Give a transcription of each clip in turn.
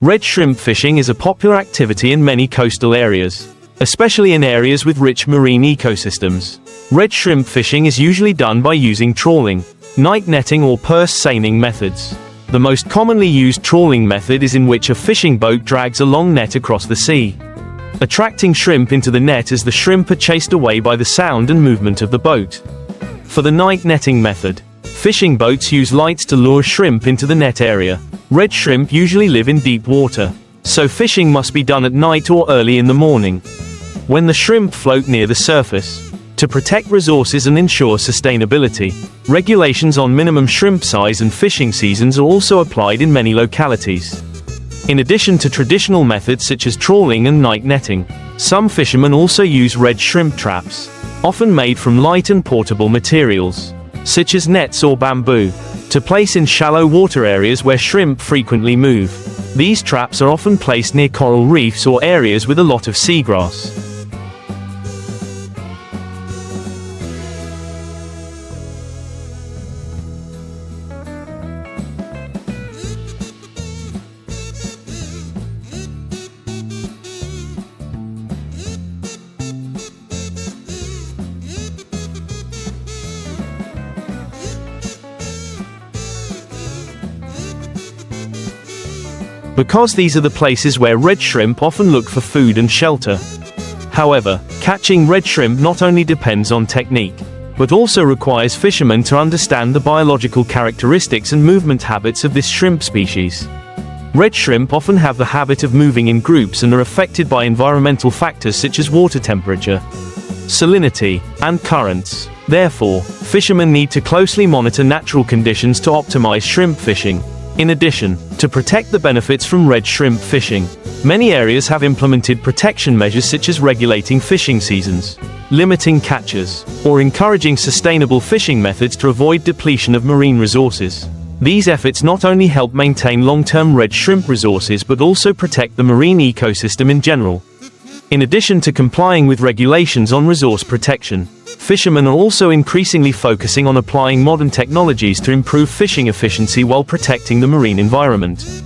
Red shrimp fishing is a popular activity in many coastal areas, especially in areas with rich marine ecosystems. Red shrimp fishing is usually done by using trawling, night netting or purse seining methods. The most commonly used trawling method is in which a fishing boat drags a long net across the sea, attracting shrimp into the net as the shrimp are chased away by the sound and movement of the boat. For the night netting method, fishing boats use lights to lure shrimp into the net area. Red shrimp usually live in deep water, so fishing must be done at night or early in the morning, when the shrimp float near the surface. To protect resources and ensure sustainability, regulations on minimum shrimp size and fishing seasons are also applied in many localities. In addition to traditional methods such as trawling and night netting, some fishermen also use red shrimp traps, often made from light and portable materials, such as nets or bamboo, to place in shallow water areas where shrimp frequently move. These traps are often placed near coral reefs or areas with a lot of seagrass. Because these are the places where red shrimp often look for food and shelter. However, catching red shrimp not only depends on technique, but also requires fishermen to understand the biological characteristics and movement habits of this shrimp species. Red shrimp often have the habit of moving in groups and are affected by environmental factors such as water temperature, salinity, and currents. Therefore, fishermen need to closely monitor natural conditions to optimize shrimp fishing. In addition, to protect the benefits from red shrimp fishing, many areas have implemented protection measures such as regulating fishing seasons, limiting catches, or encouraging sustainable fishing methods to avoid depletion of marine resources. These efforts not only help maintain long-term red shrimp resources but also protect the marine ecosystem in general. In addition to complying with regulations on resource protection, fishermen are also increasingly focusing on applying modern technologies to improve fishing efficiency while protecting the marine environment.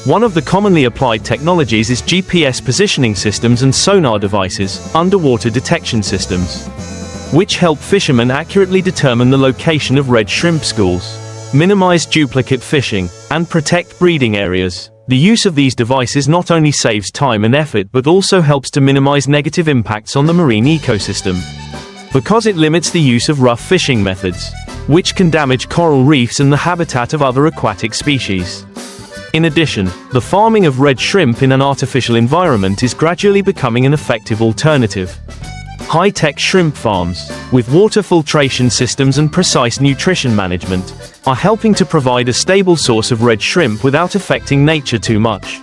One of the commonly applied technologies is GPS positioning systems and sonar devices, underwater detection systems, which help fishermen accurately determine the location of red shrimp schools, minimize duplicate fishing, and protect breeding areas. The use of these devices not only saves time and effort but also helps to minimize negative impacts on the marine ecosystem, because it limits the use of rough fishing methods, which can damage coral reefs and the habitat of other aquatic species. In addition, the farming of red shrimp in an artificial environment is gradually becoming an effective alternative. High-tech shrimp farms, with water filtration systems and precise nutrition management, are helping to provide a stable source of red shrimp without affecting nature too much.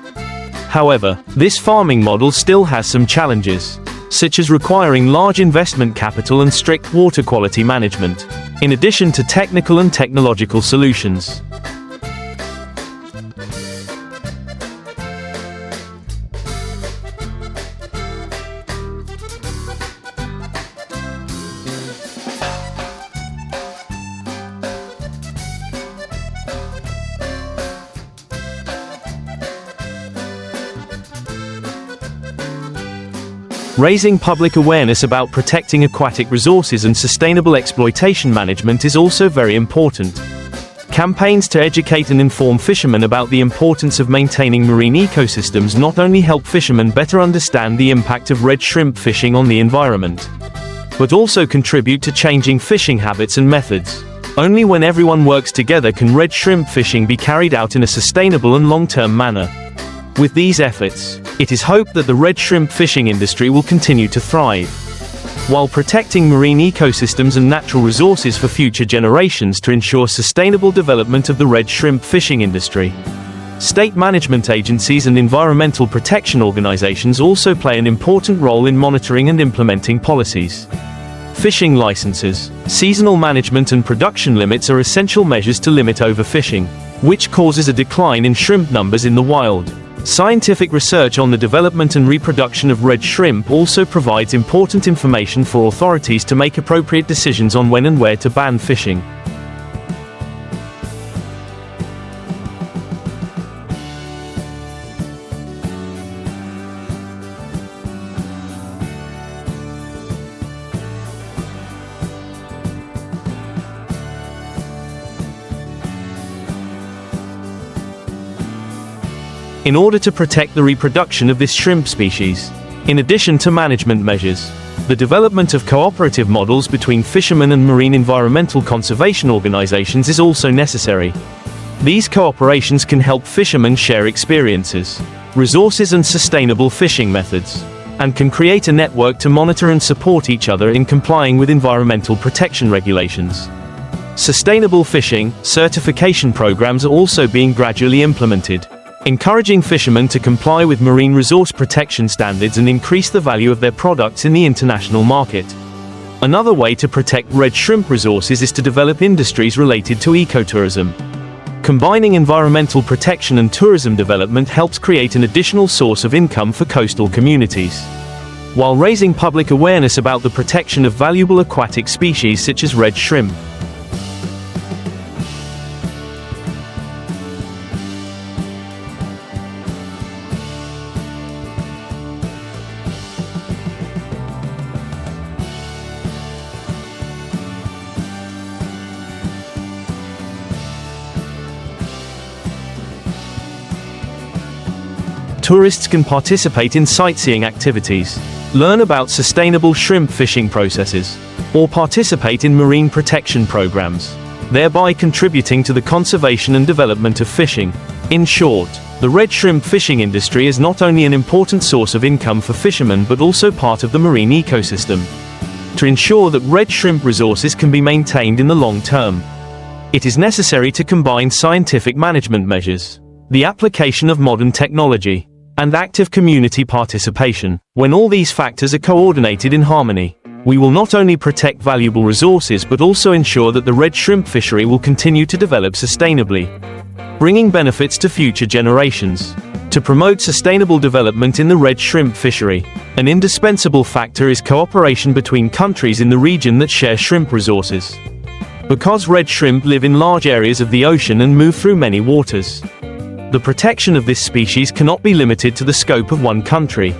However, this farming model still has some challenges, such as requiring large investment capital and strict water quality management, in addition to technical and technological solutions. Raising public awareness about protecting aquatic resources and sustainable exploitation management is also very important. Campaigns to educate and inform fishermen about the importance of maintaining marine ecosystems not only help fishermen better understand the impact of red shrimp fishing on the environment, but also contribute to changing fishing habits and methods. Only when everyone works together can red shrimp fishing be carried out in a sustainable and long-term manner. With these efforts, it is hoped that the red shrimp fishing industry will continue to thrive, while protecting marine ecosystems and natural resources for future generations to ensure sustainable development of the red shrimp fishing industry. State management agencies and environmental protection organizations also play an important role in monitoring and implementing policies. Fishing licenses, seasonal management and production limits are essential measures to limit overfishing, which causes a decline in shrimp numbers in the wild. Scientific research on the development and reproduction of red shrimp also provides important information for authorities to make appropriate decisions on when and where to ban fishing. In order to protect the reproduction of this shrimp species, in addition to management measures, the development of cooperative models between fishermen and marine environmental conservation organizations is also necessary. These cooperations can help fishermen share experiences, resources and sustainable fishing methods, and can create a network to monitor and support each other in complying with environmental protection regulations. Sustainable fishing certification programs are also being gradually implemented, encouraging fishermen to comply with marine resource protection standards and increase the value of their products in the international market. Another way to protect red shrimp resources is to develop industries related to ecotourism. Combining environmental protection and tourism development helps create an additional source of income for coastal communities, while raising public awareness about the protection of valuable aquatic species such as red shrimp. Tourists can participate in sightseeing activities, learn about sustainable shrimp fishing processes, or participate in marine protection programs, thereby contributing to the conservation and development of fishing. In short, the red shrimp fishing industry is not only an important source of income for fishermen but also part of the marine ecosystem. To ensure that red shrimp resources can be maintained in the long term, it is necessary to combine scientific management measures, the application of modern technology, and active community participation. When all these factors are coordinated in harmony, we will not only protect valuable resources but also ensure that the red shrimp fishery will continue to develop sustainably, bringing benefits to future generations. To promote sustainable development in the red shrimp fishery, an indispensable factor is cooperation between countries in the region that share shrimp resources. Because red shrimp live in large areas of the ocean and move through many waters, the protection of this species cannot be limited to the scope of one country.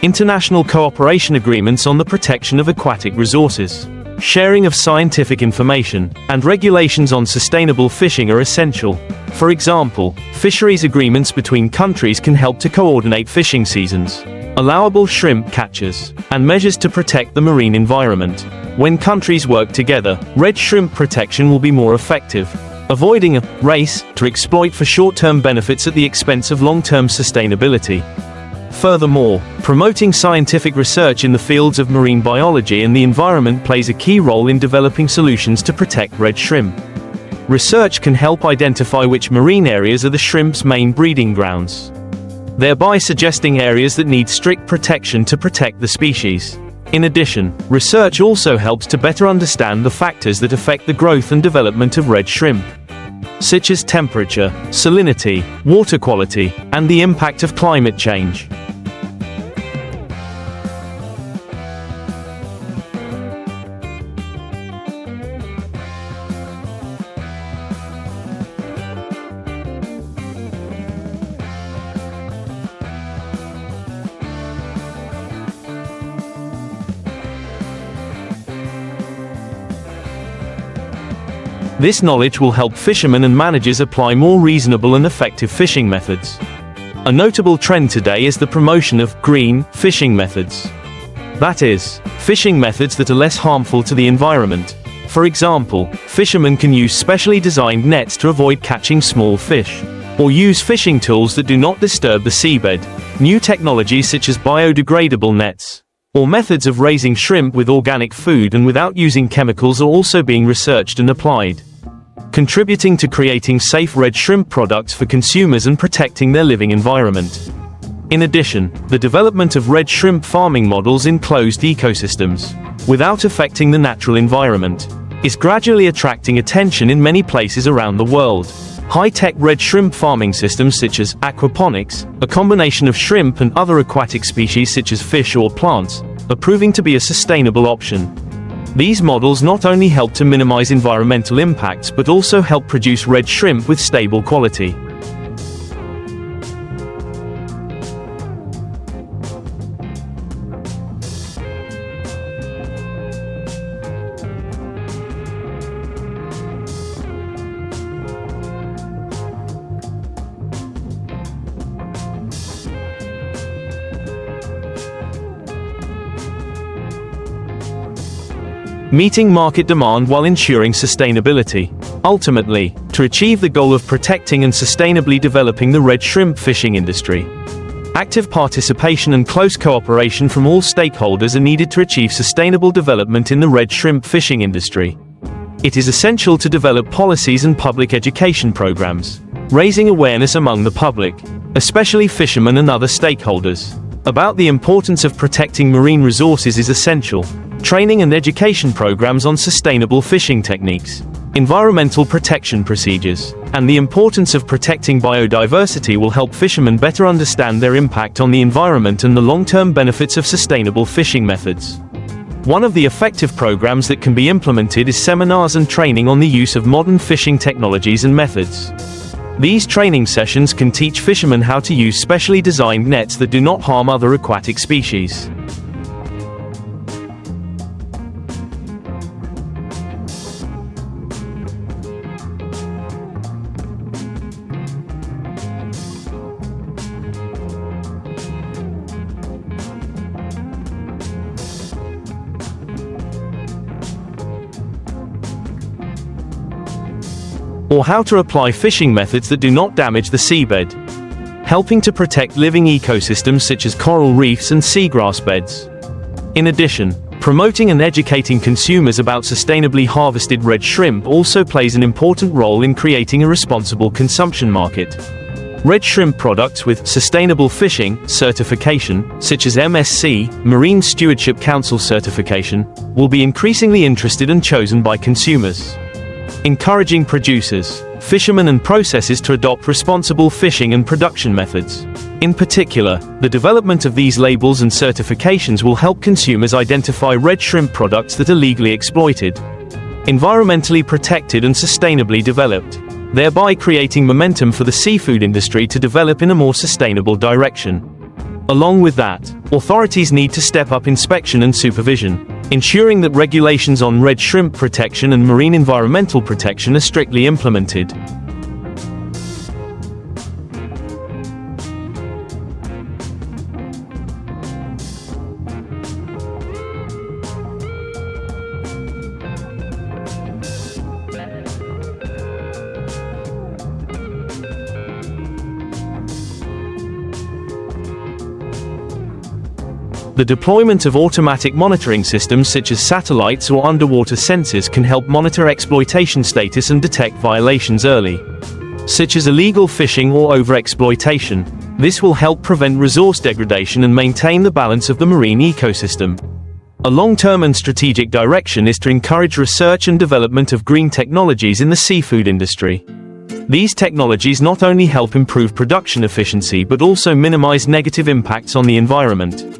International cooperation agreements on the protection of aquatic resources, sharing of scientific information, and regulations on sustainable fishing are essential. For example, fisheries agreements between countries can help to coordinate fishing seasons, allowable shrimp catches, and measures to protect the marine environment. When countries work together, red shrimp protection will be more effective, avoiding a race to exploit for short-term benefits at the expense of long-term sustainability. Furthermore, promoting scientific research in the fields of marine biology and the environment plays a key role in developing solutions to protect red shrimp. Research can help identify which marine areas are the shrimp's main breeding grounds, thereby suggesting areas that need strict protection to protect the species. In addition, research also helps to better understand the factors that affect the growth and development of red shrimp, such as temperature, salinity, water quality, and the impact of climate change. This knowledge will help fishermen and managers apply more reasonable and effective fishing methods. A notable trend today is the promotion of green fishing methods. That is, fishing methods that are less harmful to the environment. For example, fishermen can use specially designed nets to avoid catching small fish, or use fishing tools that do not disturb the seabed. New technologies such as biodegradable nets, or methods of raising shrimp with organic food and without using chemicals are also being researched and applied, contributing to creating safe red shrimp products for consumers and protecting their living environment. In addition, the development of red shrimp farming models in closed ecosystems, without affecting the natural environment, is gradually attracting attention in many places around the world. High-tech red shrimp farming systems such as aquaponics, a combination of shrimp and other aquatic species such as fish or plants, are proving to be a sustainable option. These models not only help to minimize environmental impacts but also help produce red shrimp with stable quality. Meeting market demand while ensuring sustainability. Ultimately, to achieve the goal of protecting and sustainably developing the red shrimp fishing industry, active participation and close cooperation from all stakeholders are needed to achieve sustainable development in the red shrimp fishing industry. It is essential to develop policies and public education programs, raising awareness among the public, especially fishermen and other stakeholders, about the importance of protecting marine resources is essential. Training and education programs on sustainable fishing techniques, environmental protection procedures, and the importance of protecting biodiversity will help fishermen better understand their impact on the environment and the long-term benefits of sustainable fishing methods. One of the effective programs that can be implemented is seminars and training on the use of modern fishing technologies and methods. These training sessions can teach fishermen how to use specially designed nets that do not harm other aquatic species. Or how to apply fishing methods that do not damage the seabed, helping to protect living ecosystems such as coral reefs and seagrass beds. In addition, promoting and educating consumers about sustainably harvested red shrimp also plays an important role in creating a responsible consumption market. Red shrimp products with Sustainable Fishing certification, such as MSC, Marine Stewardship Council certification, will be increasingly interested and chosen by consumers. Encouraging producers, fishermen and processors to adopt responsible fishing and production methods. In particular, the development of these labels and certifications will help consumers identify red shrimp products that are legally exploited, environmentally protected and sustainably developed, thereby creating momentum for the seafood industry to develop in a more sustainable direction. Along with that, authorities need to step up inspection and supervision, ensuring that regulations on red shrimp protection and marine environmental protection are strictly implemented. The deployment of automatic monitoring systems such as satellites or underwater sensors can help monitor exploitation status and detect violations early, such as illegal fishing or overexploitation. This will help prevent resource degradation and maintain the balance of the marine ecosystem. A long-term and strategic direction is to encourage research and development of green technologies in the seafood industry. These technologies not only help improve production efficiency but also minimize negative impacts on the environment.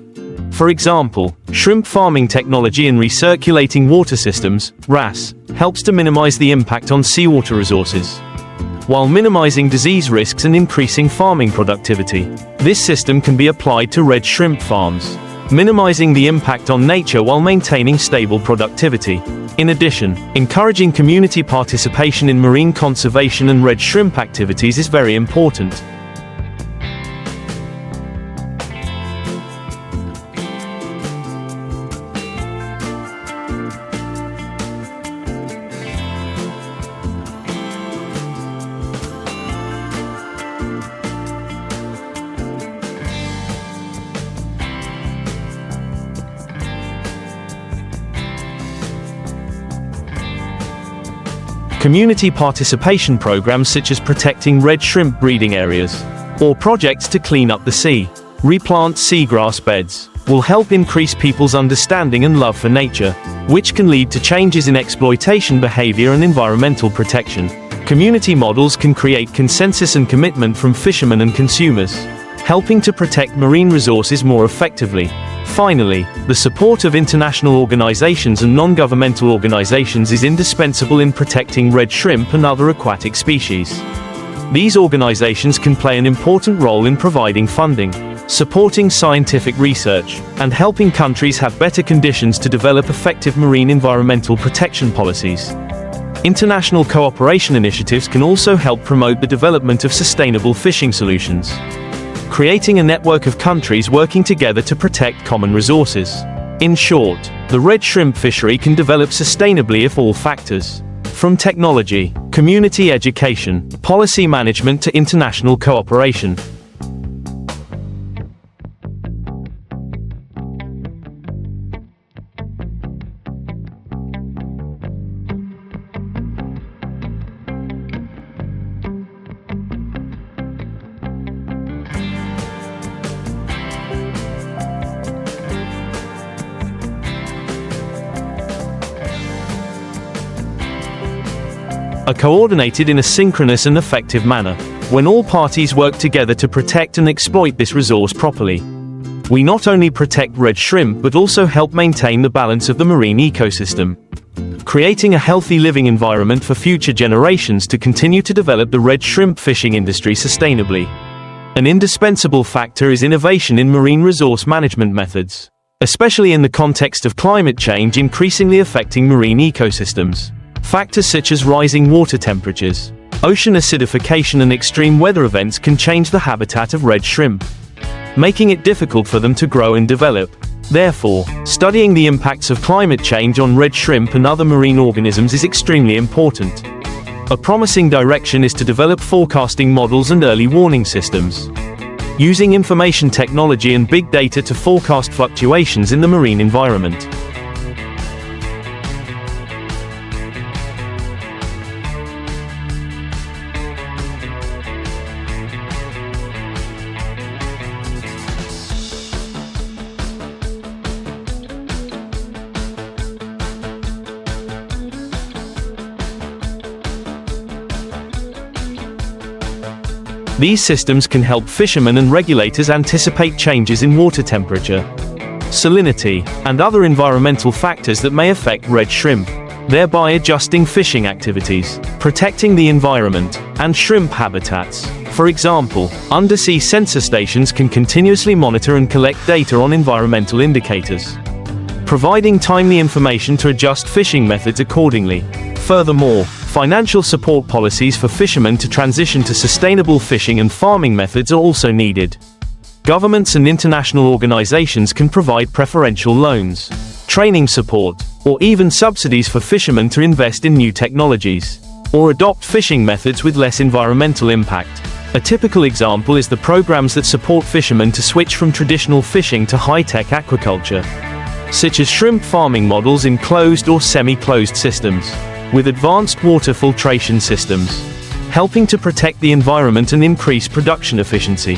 For example, shrimp farming technology in recirculating water systems, RAS, helps to minimize the impact on seawater resources, while minimizing disease risks and increasing farming productivity. This system can be applied to red shrimp farms, minimizing the impact on nature while maintaining stable productivity. In addition, encouraging community participation in marine conservation and red shrimp activities is very important. Community participation programs such as protecting red shrimp breeding areas, or projects to clean up the sea, replant seagrass beds, will help increase people's understanding and love for nature, which can lead to changes in exploitation behavior and environmental protection. Community models can create consensus and commitment from fishermen and consumers, helping to protect marine resources more effectively. Finally, the support of international organizations and non-governmental organizations is indispensable in protecting red shrimp and other aquatic species. These organizations can play an important role in providing funding, supporting scientific research, and helping countries have better conditions to develop effective marine environmental protection policies. International cooperation initiatives can also help promote the development of sustainable fishing solutions, creating a network of countries working together to protect common resources. In short, the red shrimp fishery can develop sustainably if all factors, from technology, community education, policy management to international cooperation, are coordinated in a synchronous and effective manner. When all parties work together to protect and exploit this resource properly, we not only protect red shrimp but also help maintain the balance of the marine ecosystem, creating a healthy living environment for future generations to continue to develop the red shrimp fishing industry sustainably. An indispensable factor is innovation in marine resource management methods, especially in the context of climate change increasingly affecting marine ecosystems. Factors such as rising water temperatures, ocean acidification and extreme weather events can change the habitat of red shrimp, making it difficult for them to grow and develop. Therefore, studying the impacts of climate change on red shrimp and other marine organisms is extremely important. A promising direction is to develop forecasting models and early warning systems, using information technology and big data to forecast fluctuations in the marine environment. These systems can help fishermen and regulators anticipate changes in water temperature, salinity, and other environmental factors that may affect red shrimp, thereby adjusting fishing activities, protecting the environment, and shrimp habitats. For example, undersea sensor stations can continuously monitor and collect data on environmental indicators, providing timely information to adjust fishing methods accordingly. Furthermore, financial support policies for fishermen to transition to sustainable fishing and farming methods are also needed. Governments and international organizations can provide preferential loans, training support, or even subsidies for fishermen to invest in new technologies, or adopt fishing methods with less environmental impact. A typical example is the programs that support fishermen to switch from traditional fishing to high-tech aquaculture, such as shrimp farming models in closed or semi-closed systems, with advanced water filtration systems, helping to protect the environment and increase production efficiency.